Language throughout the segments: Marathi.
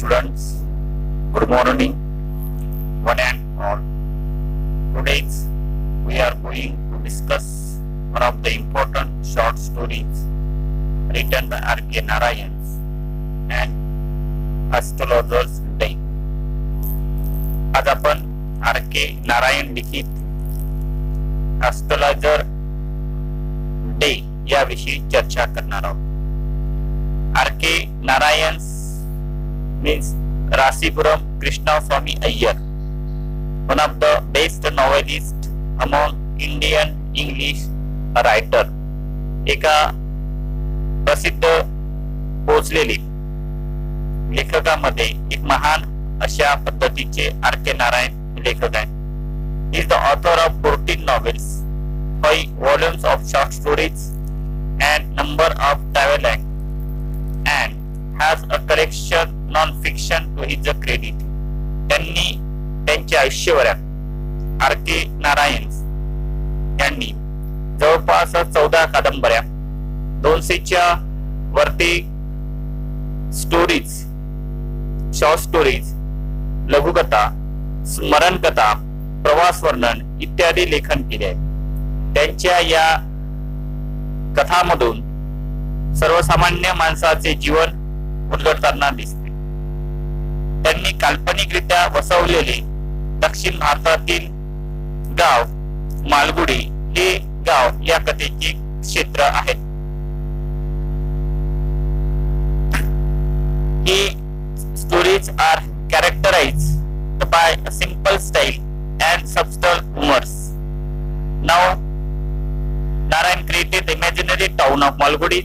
students, good morning, one and all. Today we are going to discuss one of the important short stories written by R.K. Narayan and Astrologer's Day. आज आपण R.K. नारायण लिखित एस्ट्रोलॉजर डे याविषयी चर्चा करणार आहोत. R.K. Narayan means Rasipuram Krishnaswamy Iyer, one of the best novelists among Indian English writer. एका प्रसिद्ध पोचलेली लेखकामध्ये एक महान अशा पद्धतीचे R.K. नारायण लेखक आहेत. He is the author of 14 novels, 5 volumes of short stories and number of travel and has a collection non-fiction to his credit. त्यांनी त्यांच्या आयुष्यभरात R.K. नारायण यांनी जवळपास 14 कादंबऱ्या, 200च्या वरती स्टोरीज, शॉर्ट स्टोरीज, लघुकथा, स्मरणकथा, प्रवास वर्णन इत्यादी लेखन केले आहे. त्यांच्या या कथामधून सर्वसामान्य माणसाचे जीवन उलगडताना दिसते. त्यांनी काल्पनिकरित्या वसवलेले दक्षिण भारतातील गाव मालगुडी हे गाव या कथेचे क्षेत्र आहेत. ही stories are characterized by a simple style and subtle humors. Now, Narayan created the imaginary town of Malgudi,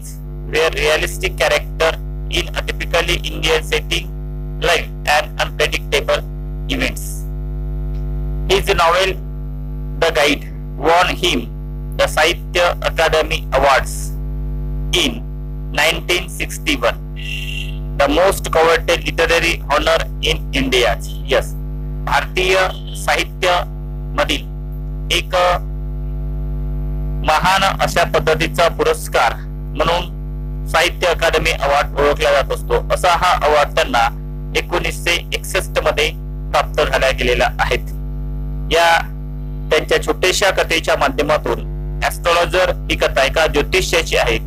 where realistic character in a typically Indian setting live and unpredictable events. His novel The Guide won him the Sahitya Akademi Awards in 1961, the most coveted literary honor in India. Yes, भारतीय साहित्य मधील एक महान अशा पद्धतीचा पुरस्कार म्हणून साहित्य अकादमी अवॉर्ड ओळखला जात असतो. असा हा अवॉर्ड त्यांना 1961 मध्ये प्राप्त झाला गेलेला आहे. या त्यांच्या छोट्याशा कथेच्या माध्यमातून एस्ट्रोलॉजर ही कथा एका ज्योतिष्याची आहे.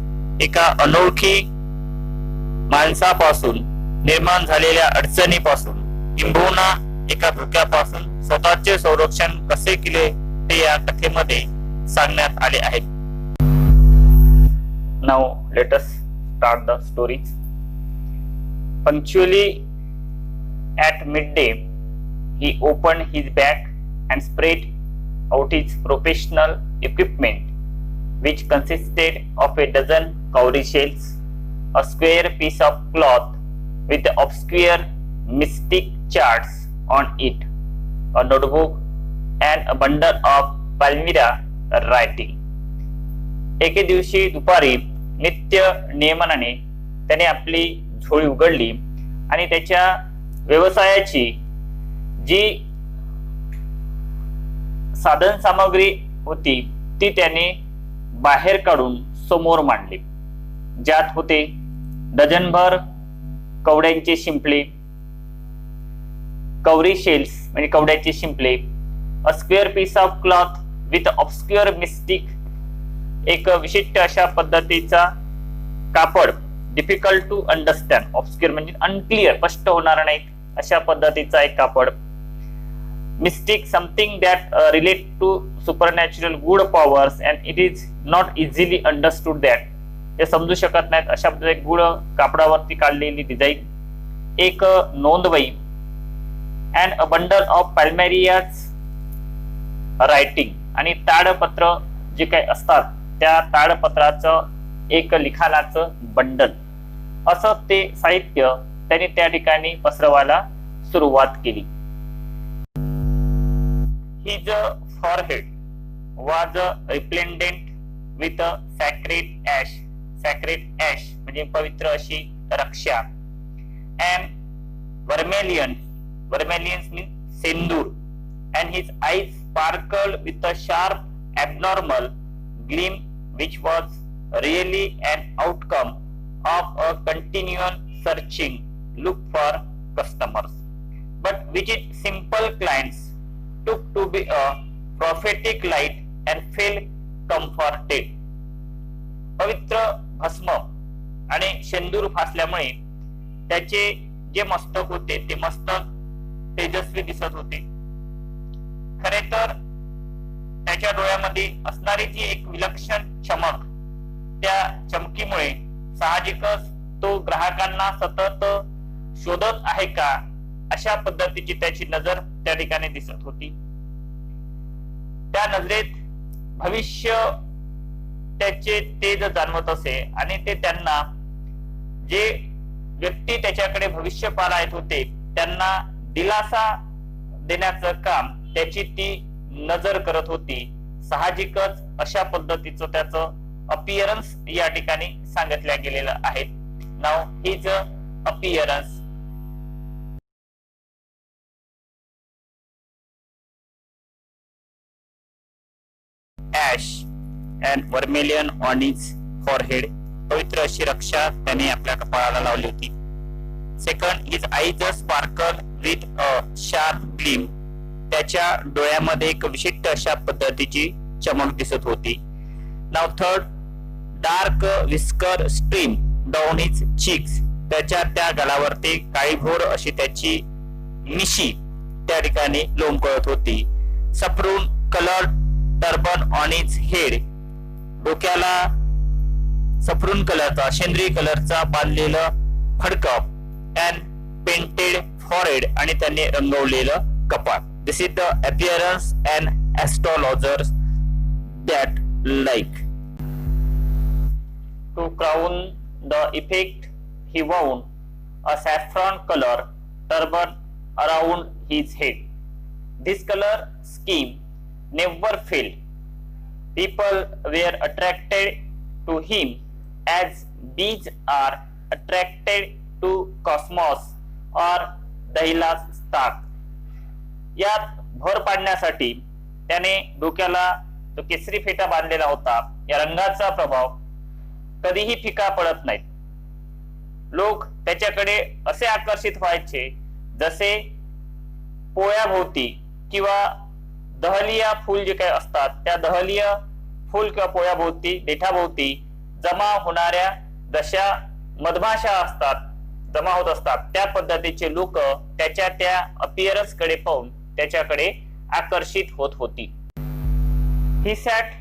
एका अनोळखी माणसापासून निर्माण झालेल्या अडचणीपासून किंबहुना एका धोक्यापासून स्वतःचे संरक्षण कसे केले ते या कथेमध्ये सांगण्यात आले आहे. Now let us start the stories. Punctually at midday, he opened his bag and spread out his professional equipment, which consisted of a dozen cowrie shells, a square piece of cloth with obscure mystic charts on it, a notebook, and a bundle of Palmyra writing. एके दिवशी दुपारी नित्य नियमनाने त्याने आपली झोळी उघडली आणि त्याच्या व्यवसायाची जी साधन सामग्री होती ती त्याने बाहेर काढून समोर मांडली. ज्यात होते डझनभर कवड्यांचे शिंपले, कवरी शेल्स म्हणजे कवड्याचे शिंपले, a square piece of cloth with obscure mystic, एक विशिष्ट अशा पद्धतीचा कापड, डिफिकल्ट टू अंडरस्टँड, ऑब्स्क्युअर म्हणजे अनक्लिअर, स्पष्ट होणार नाही अशा पद्धतीचा एक कापड, mystic, something that relate to supernatural good powers and it is not easily understood that, हे समजू शकत नाहीत अशा पद्धतीने गुड कापडावरती काढलेली डिझाईन, एक नोंदवही, and a bundle of palmyras writing, आणि ताडपत्र जे काही असतात त्या ताडपत्राचं एक लिखाणाचं बंडल, असं ते साहित्य त्यांनी त्या ठिकाणी पसरवायला सुरुवात केली. His forehead was resplendent with a sacred ash म्हणजे पवित्र अशी रक्षा, and vermilion means Sindur, and his eyes sparkled with a sharp abnormal gleam which was really an outcome of a continual searching look for customers, but which simple clients took to be a prophetic light and felt comforted. पवित्र भस्म आणि शेंदूर फासल्यामुळे त्याचे जे मस्तक होते ते मस्तक तेजस्वी दिसत होते. खरे तर त्याच्या डोळ्यामध्ये असणारी जी एक विलक्षण चमक, त्या चमकीमुळे साहजिकच तो ग्राहकांना सतत शोधत आहे का अशा पद्धतीची त्याची नजर त्या ठिकाणी दिसत होती. त्या नजरेत भविष्य त्याचे तेज जाणवत असे आणि ते त्यांना जे व्यक्ती त्याच्याकडे भविष्य पाहला येत होते त्यांना दिलासा देण्याचं काम त्याची ती नजर करत होती. साहजिकच अशा पद्धतीचं त्याचं अपीयरन्स या ठिकाणी सांगितल्या गेलेलं आहे. नाव his appearance. Ash and vermilion on his forehead. पवित्र अशी रक्षा त्याने आपल्या कपाळाला लावली होती. Second, his eyes sparkle with a sharp gleam. त्याच्या डोळ्यामध्ये एक विशिष्ट अशा पद्धतीची चमक दिसत होती. नाव third, dark whisker stream down his cheeks. त्याच्या त्या गालावरती काळीभोर अशी त्याची मिशी त्या ठिकाणी लोंबकळत होती. Saffron coloured turban on his head. डोक्याला सफरून कलरचा, सेंद्रिय कलरचा बांधलेलं फडकं अँड पेंटेड फॉरहेड आणि त्यांनी रंगवलेलं कपाळ. This is the appearance and astrologers that like. To crown the effect he wound a saffron color turban around his head. This color scheme never failed. People were attracted to him as bees are attracted to cosmos or दहिलाच ताक. यात भर पाडण्यासाठी त्याने डोक्याला जो केसरी फेटा बांधलेला होता, या रंगाचा प्रभाव कधीही फिका पडत नाही. लोक त्याच्याकडे असे आकर्षित व्हायचे जसे पोळ्याभोवती किंवा दहलिया फूल जे काही असतात त्या दहलिया फूल किंवा पोळ्याभोवती, देठाभोवती जमा होणाऱ्या जशा मधमाशा असतात, जमा होत असतात, त्या पद्धतीचे लोक त्याच्या त्या अपीयरन्स कडे पाहून त्याच्याकडे आकर्षित होत होती. He sat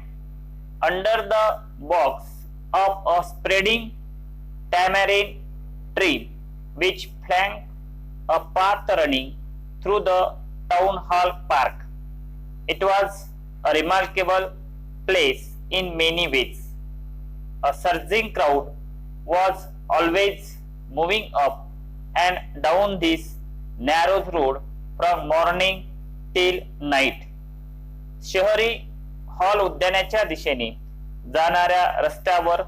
under the box of a spreading tamarind tree which flanked a path running through the town hall park. It was a remarkable place in many ways. A surging crowd was always moving up and down this narrow road from morning till night. शहरी हॉल उद्यानाच्या दिशेने जाणाऱ्या रस्त्यावर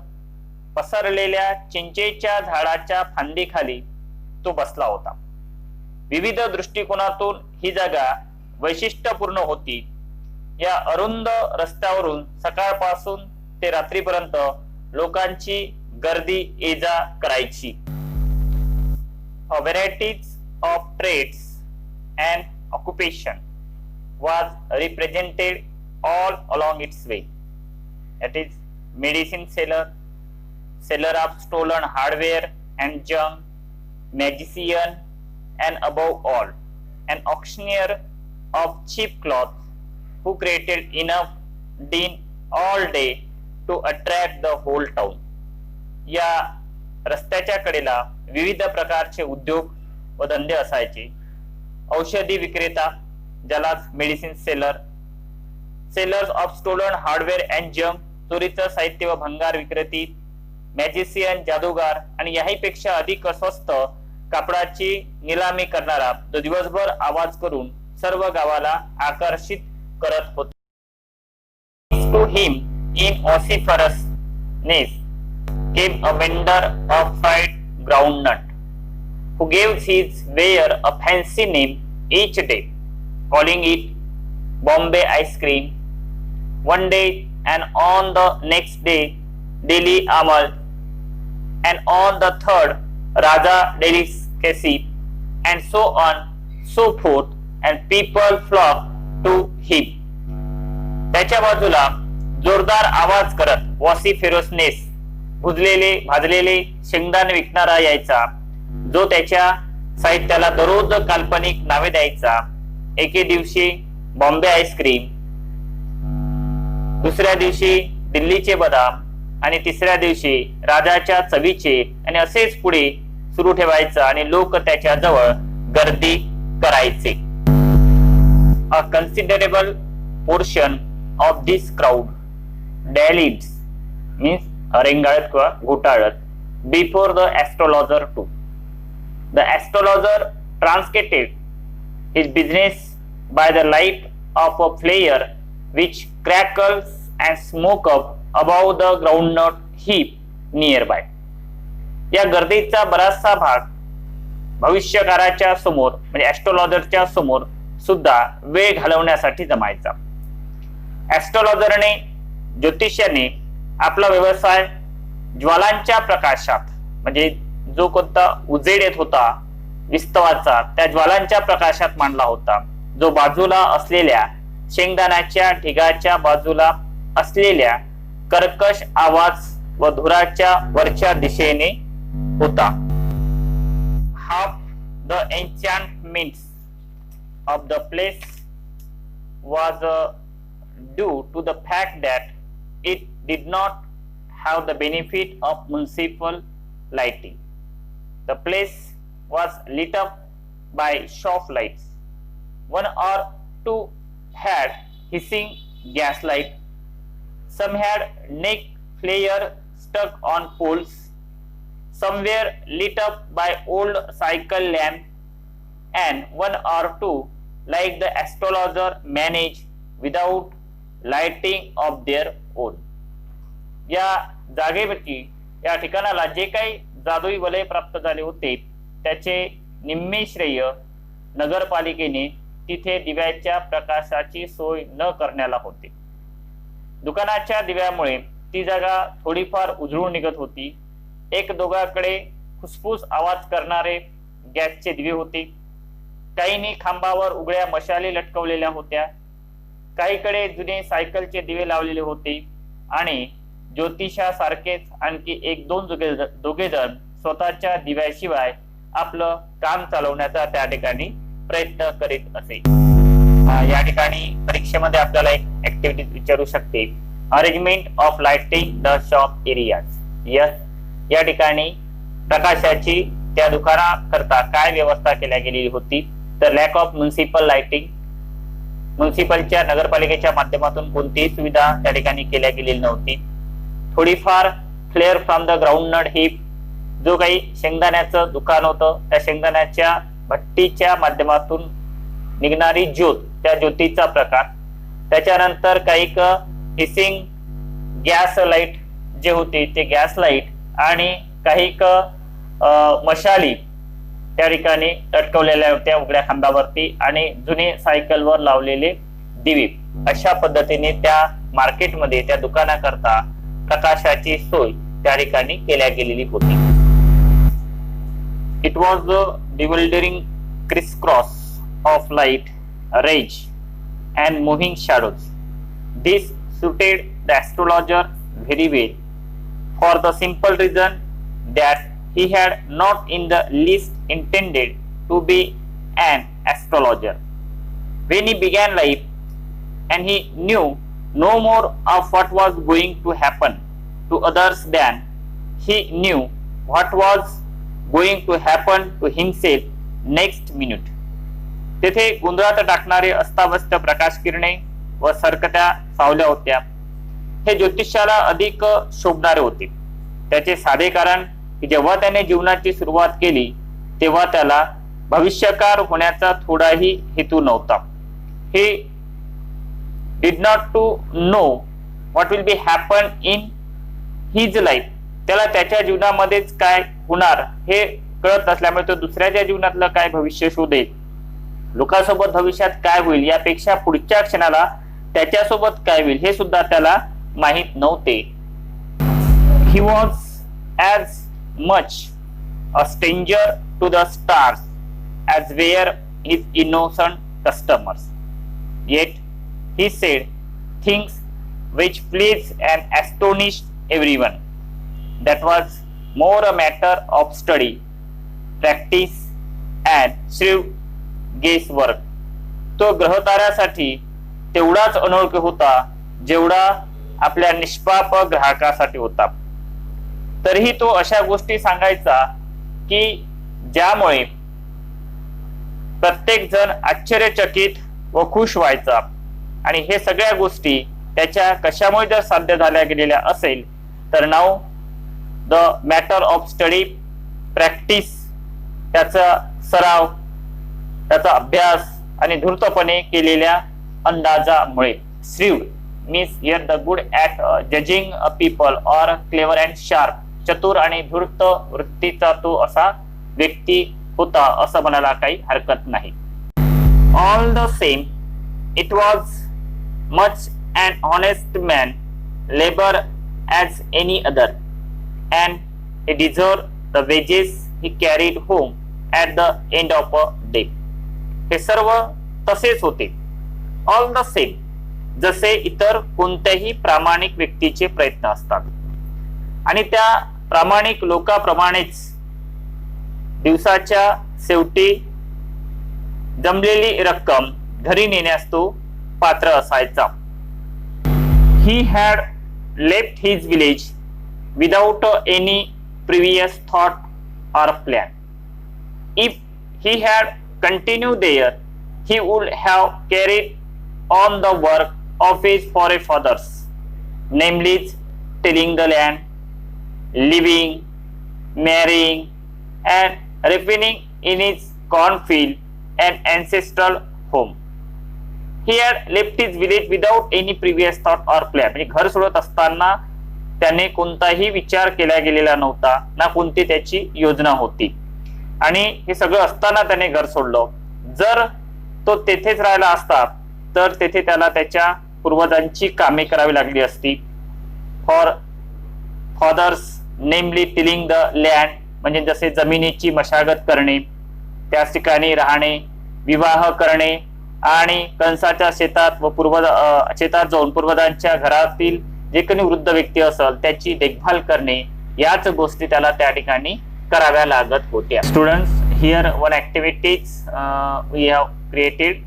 पसरलेल्या चिंचेच्या झाडाच्या फांदीखाली तो बसला होता. विविध दृष्टिकोनातून ही जागा वैशिष्ट्यपूर्ण होती. या अरुंद रस्त्यावरून सकाळपासून ते रात्रीपर्यंत लोकांची गर्दी ये जा करायची. A varieties of trades and occupation was represented all along its way. That is, medicine seller, seller of stolen hardware and junk, magician, and above all, an auctioneer of cheap cloth who created enough din all day to attract the whole town. या रस्त्याच्या कडेला विविध प्रकारचे उद्योग व धंदे असायचे. औषधी विक्रेता, ज्यालाच medicine seller, sellers of stolen hardware and junk, चोरीचं साहित्य व भंगार विक्रेती, मॅजिशियन, जादूगार, आणि याही पेक्षा अधिक स्वस्त कापडाची निलामी करणारा, जो दिवसभर आवाज करून सर्व गावाला आकर्षित करत होता. To him in vociferousness came a vendor of fried groundnut, who gave his wearer a fancy name each day, calling it Bombay ice cream one day, and on the next day Delhi Amal, and on the third Raja Delicacy, and so on, so forth, and people flock to him. त्याच्या बाजूला जोरदार आवाज करत वॉसिफेरोसनेस भुजलेले भाजलेले शेंगदाणे विकणारा यायचा, जो त्याच्या साहित्याला दररोज काल्पनिक नावे द्यायचा. एके दिवशी बॉम्बे आईस्क्रीम, दुसऱ्या दिवशी दिल्लीचे बदाम आणि तिसऱ्या दिवशी राजाच्या चवीचे, आणि असेच पुढे सुरू ठेवायचं आणि लोक त्याच्या जवळ गर्दी करायचे. A considerable portion of this crowd dallied means रेंगाळत किंवा घोटाळत before the astrologer too. The astrologer translated his business by the light of a flare which crackles and smoke up above the groundnut heap nearby. या गर्दीचा बराचसा भाग भविष्यकाराच्या समोर म्हणजे ऍस्ट्रोलॉजरच्या समोर सुद्धा वेळ घालवण्यासाठी जमायचा. ऍस्ट्रोलॉजरने ज्योतिष्याने आपला व्यवसाय ज्वालांच्या प्रकाशात म्हणजे जो कोणता उजेड येत होता विस्तवाचा त्या ज्वालांच्या प्रकाशात मांडला होता, जो बाजूला असलेल्या शेंगदाण्याच्या ढिगाच्या बाजूला असलेल्या कर्कश आवाज व धुराच्या वरच्या दिशेने होता. Half the enchantments of the place was due to the fact that it did not have the benefit of municipal lighting. The place was lit up by shop lights. One or two had hissing gas light. Some had neck flare stuck on poles. Some were lit up by old cycle lamp, and one or two, like the astrologer, managed without lighting of their own. या जागेवरती या ठिकाणाला जे काही जादुई वलय प्राप्त झाले होते त्याचे निम्मे श्रेय नगरपालिकेने तिथे दिव्याच्या प्रकाशाची सोय न करण्याला होते. दुकानाच्या दिव्यामुळे ती जागा थोडीफार उजळून निघत होती. एक दोघाकडे फुसफुस आवाज करणारे गॅसचे दिवे होते. काहींनी खांबावर उघड्या मशाली लटकवलेल्या होत्या. काहीकडे जुने सायकलचे दिवे लावलेले होते आणि ज्योतिषासारखेच आणखी एक दोन दोघे जण स्वतःच्या दिव्याशिवाय आपलं काम चालवण्याचा त्या ठिकाणी प्रयत्न करीत असे. या ठिकाणी परीक्षेमध्ये आपल्याला एक ऍक्टिव्हिटी विचारू शकते. Arrangement of lighting the shop areas. या ठिकाणी प्रकाशाची त्या दुकानाकरता काय व्यवस्था केल्या गेलेली होती तर लॅक ऑफ म्युनिसिपल लाइटिंग. म्युनिसिपलच्या नगरपालिकेच्या माध्यमातून कोणतीही सुविधा त्या ठिकाणी केल्या गेलेली नव्हती. थोडीफार flare from the groundnut heap. जो काही शेंगदाण्याचं दुकान होतं त्या शेंगदाण्याच्या भट्टीच्या माध्यमातून निघणारी ज्योत, त्या ज्योतीचा प्रकाश. त्याच्यानंतर काही हिसिंग गॅस लाईट जे होते ते गॅस लाईट आणि काही मशाली त्या ठिकाणी लटकवलेल्या होत्या उघड्या खांबावरती आणि जुने सायकलवर लावलेले दिवे. अशा पद्धतीने त्या मार्केटमध्ये त्या दुकानाकरता प्रकाशाची सोय त्या ठिकाणी केल्या गेलेली होती. It was the bewildering crisscross of light, rage, and moving shadows. This suited the astrologer very well, for the simple reason that he had not in the least intended to be an astrologer. When he began life, and he knew no more of what was going to happen to others than he knew what was going to happen to himself next minute. तेथे गोंधळात टाकणारे अस्ताव्यस्त प्रकाश किरणे व सरकत्या सावल्या होत्या. हे ज्योतिषाला अधिक शोभणारे होते. त्याचे साधे कारण की जेव्हा त्याने जीवनाची सुरुवात केली तेव्हा त्याला भविष्यकार होण्याचा थोडाही हेतू नव्हता. हे did not to know what will be happen in his life. त्याला त्याच्या जीवनामध्येच काय होणार हे कळत नसल्यामुळे तो दुसऱ्याच्या जीवनातलं काय भविष्य शोधेल, लोकांसोबत भविष्यात काय होईल यापेक्षा पुढच्या क्षणाला त्याच्यासोबत काय होईल हे सुद्धा त्याला माहित नव्हते. He was as much a stranger to the stars as were his innocent customers. Yet he said things which pleased and astonished everyone. That was more a matter of study, practice and shrewd guesswork. तो ग्रहताऱ्यासाठी तेवढाच अनोळखी होता जेवढा आपल्या निष्पाप ग्राहकासाठी होता. तरीही तो अशा गोष्टी सांगायचा की ज्यामुळे प्रत्येक जण आश्चर्यचकित व खुश व्हायचा. आणि हे सगळ्या गोष्टी त्याच्या कशामुळे जर साध्य झाल्या गेलेल्या असेल तर नाव the matter of study, practice, त्याचा सराव, त्याचा अभ्यास आणि धूर्तपणे केलेल्या अंदाजामुळे. Shrewd means here the good at judging a people or clever and sharp. चतुर आणि धूर्त वृत्तीचा तो असा व्यक्ती होता असं म्हणायला काही हरकत नाही. All the same it was much an honest man, labor as any other, and he deserved the wages he carried home at the end of a day. हे सर्व तसेच होते. ऑल द सेम, जसे इतर कोणत्याही प्रामाणिक व्यक्तीचे प्रयत्न असतात. आणि त्या प्रामाणिक लोकांप्रमाणेच दिवसाच्या शेवटी जमलेली रक्कम घरी नेण्यास तो पात्र असायचा. He had left his village without any previous thought or plan. If he had continued there, he would have carried on the work of his forefathers, namely tilling the land, living, marrying, and refining in his cornfield and ancestral home. He had left his village without any previous thought or plan. म्हणजे घर सोडत असताना त्याने कोणताही विचार केला गेलेला नव्हता, ना कोणती त्याची योजना होती. आणि हे सगळं असताना त्याने घर सोडलं. जर तो तेथेच राहिला असता तर तेथे त्याला त्याच्या पूर्वजांची कामे करावी लागली असती. फॉर फादर्स नेमली टिलिंग द लँड, म्हणजे जसे जमिनीची मशागत करणे, त्याच ठिकाणी राहणे, विवाह करणे आणि कंसाच्या शेतात व शेतात जाऊन पूर्वजांच्या घरातील जे काही वृद्ध व्यक्ती असेल त्याची देखभाल करणे, याच गोष्टी त्याला त्या ठिकाणी कराव्या लागत होत्या. Students, here one activities we have created.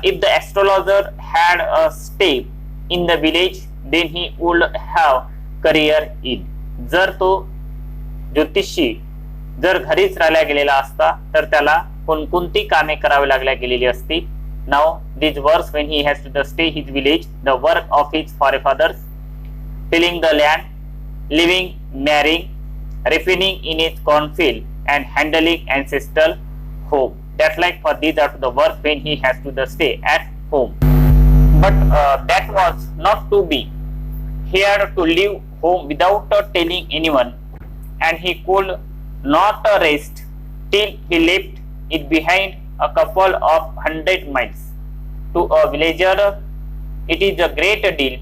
If the astrologer had a stay in the village then he would have career in. जर तो ज्योतिषी जर घरीच राहिला गेलेला असता तर त्याला कोणकोणती कामे करावी लागल्या गेलेली असती. Now these works when he has to stay his village, the work of his forefathers, tilling the land, living, marrying, refining in his cornfield, and handling ancestral home. That's like for these are the work when he has to stay at home. But that was not to be. He had to leave home without telling anyone, and he could not rest till he left it behind a couple of 100 miles. To a villager, it is a great deal,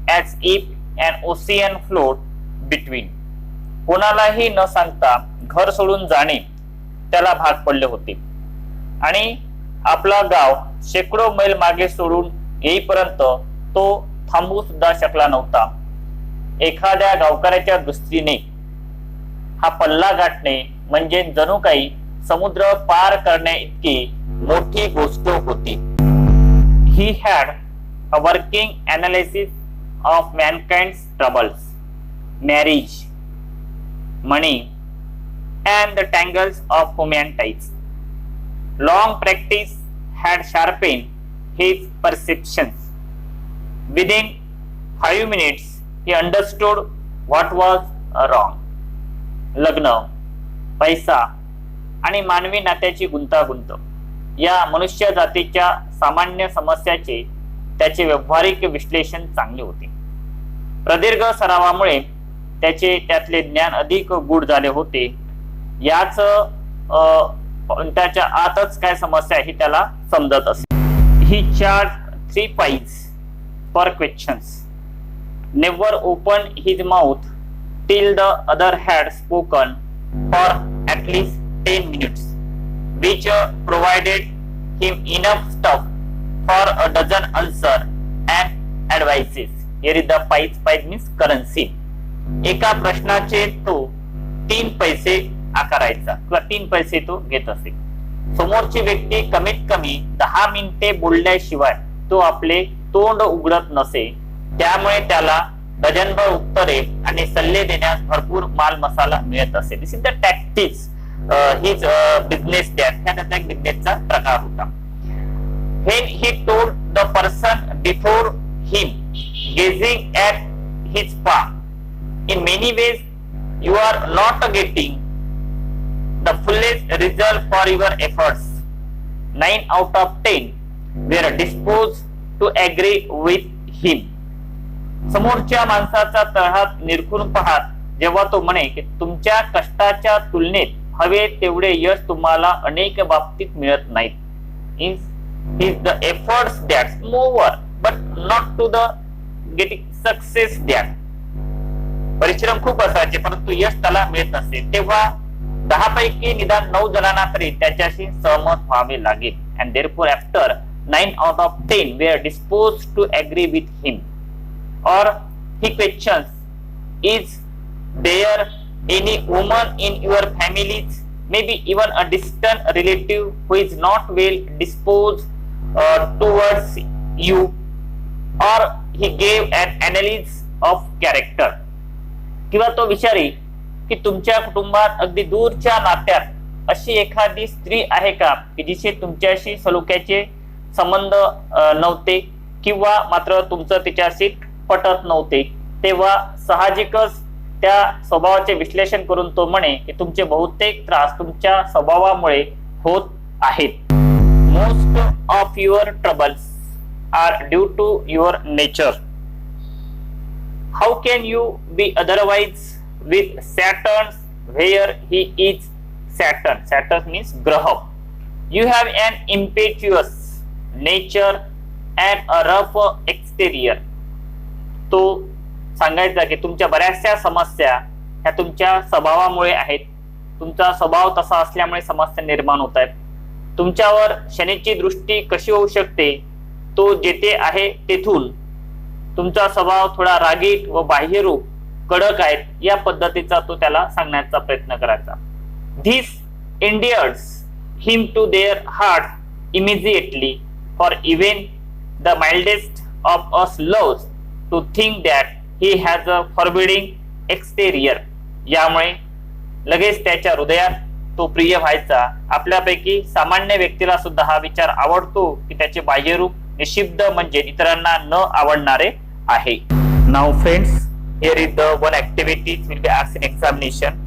as if an ocean flowed between. कोणालाही न सांगता घर सोडून जाणे त्याला भाग पडले होते. आणि आपला गाव शेकडो मैल मागे सोडून येईपर्यंत तो थांबू सुद्धा शकला नव्हता. एखाद्या गावकऱ्याच्या दृष्टीने हा पल्ला गाठणे म्हणजे जणू काही समुद्र पार करण्या इतकी मोठी गोष्ट होती. He had a working analysis of mankind's troubles, marriage, money, and the tangles of human ties. Long practice had sharpened his perceptions. Within 5 minutes, he understood what was wrong. लग्न, पैसा आणि मानवी नात्याची गुंतागुंत या मनुष्य जातीच्या सामान्य समस्याचे त्याचे व्यावहारिक विश्लेषण चांगले होते. प्रदीर्घ सरावामुळे त्याचे त्यातले ज्ञान अधिक गूढ झाले होते. याच त्याच्या आतच काय समस्या आहे त्याला समजत असे. ही charge 3 pies for questions. Never opened his mouth till the other had spoken for at least 10 minutes. which provided him enough stuff for a dozen answer and advices. Here is the pice means currency. एका प्रश्नाचे तो 3 पैसे आकारायचा किंवा 3 पैसे तो घेत असे. समोरची व्यक्ती कमीत कमी 10 मिनिटे बोलल्याशिवाय तो आपले तोंड उघडत नसे. त्यामुळे त्याला डझनभर उत्तरे आणि सल्ले देण्यास भरपूर माल मसाला मिळत असे. This is the tactics his business that. ह्या त्याचा एक बिझनेसचा प्रकार होता. When he told the person before him, gazing at his palm, in many ways you are not getting the fullest result for your efforts. 9 out of 10 were disposed to agree with him. समोरच्या माणसाचा तळहात निरखून पाहत जेव्हा तो म्हणे की तुमच्या कष्टाच्या तुलनेत हवे तेवढे यश तुम्हाला अनेक बाबतीत मिळत नाहीत. is the efforts that mover but not to the getting success that. परिश्रम खूप असायचे परंतु यश त्याला मिळत नसे. तेव्हा 10 पैकी निदान 9 जणांना तरी त्याच्याशी सहमत व्हावे लागेल. and therefore after 9 out of 10 were disposed to agree with him. Or he questions, is there any woman in your families, maybe even a distant relative, who is not well disposed towards you? Or he gave an analysis of character. किंवा तो विचारी की तुमच्या कुटुंबात अगदी दूरच्या नात्यात अशी एखादी स्त्री आहे का की जिचे तुमच्याशी सलोख्याचे संबंध नव्हते किंवा मात्र तुमचं तिच्याशी पटत नव्हते. तेव्हा साहजिकच त्या स्वभावाचे विश्लेषण करून तो म्हणे की तुमचे बहुतेक त्रास तुमच्या स्वभावामुळे होत आहेत. Most of your troubles are due to your nature. How can you be otherwise with Saturn where he is Saturn? Saturn means graha. You have an impetuous nature and a rough exterior. तो सांगायचा की तुमच्या बऱ्याचशा समस्या ह्या तुमच्या स्वभावामुळे आहेत. तुमचा स्वभाव तसा असल्यामुळे समस्या निर्माण होत आहेत. तुमच्यावर शनीची दृष्टी कशी होऊ शकते तो जेथे आहे तेथून तुमचा स्वभाव थोडा रागीट व बाह्यरूप कडक आहेत या पद्धतीचा तो त्याला सांगण्याचा प्रयत्न करायचा. This endears him to their hearts immediately, for even the mildest of us loves to think that he has a forbidding exterior. यामुळे लगेच त्याच्या हृदयात तो प्रिय व्हायचा. आपल्यापैकी सामान्य व्यक्तीला सुद्धा हा विचार आवडतो की त्याचे बाह्यरूप निशिब्द म्हणजे इतरांना न आवडणारे आहे. Now friends, here is the one activity will be asked in examination.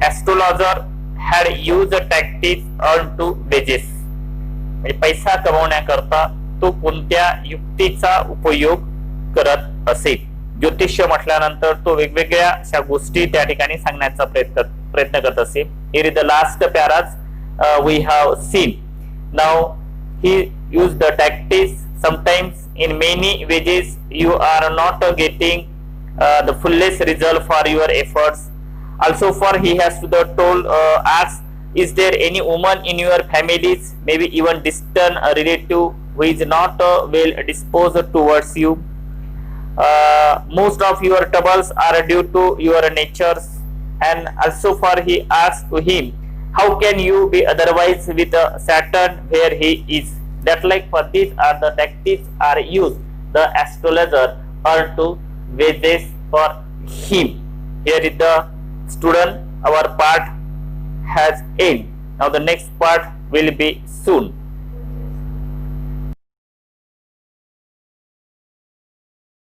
Astrologer had used tactics earned to wages. म्हणजे पैसा कमवण्याकरता तो कोणत्या युक्तीचा उपयोग करत असे. ज्योतिष्य म्हटल्यानंतर तो वेगवेगळ्या अशा गोष्टी त्या ठिकाणी सांगण्याचा प्रयत्न करत असे. Here is the last paras we have seen. Now he used the tactics. Sometimes in many ways you are not getting the fullest result for your efforts. Also for he has to the told ask, is there any woman in your families, maybe even distant relative, who is not well disposed towards you? Most of your troubles are due to your natures. And also for he asked to him, how can you be otherwise with Saturn where he is? That like for these are the tactics are used the astrologer earn to wages for him. Here is the student, our part has end. Now the next part will be soon.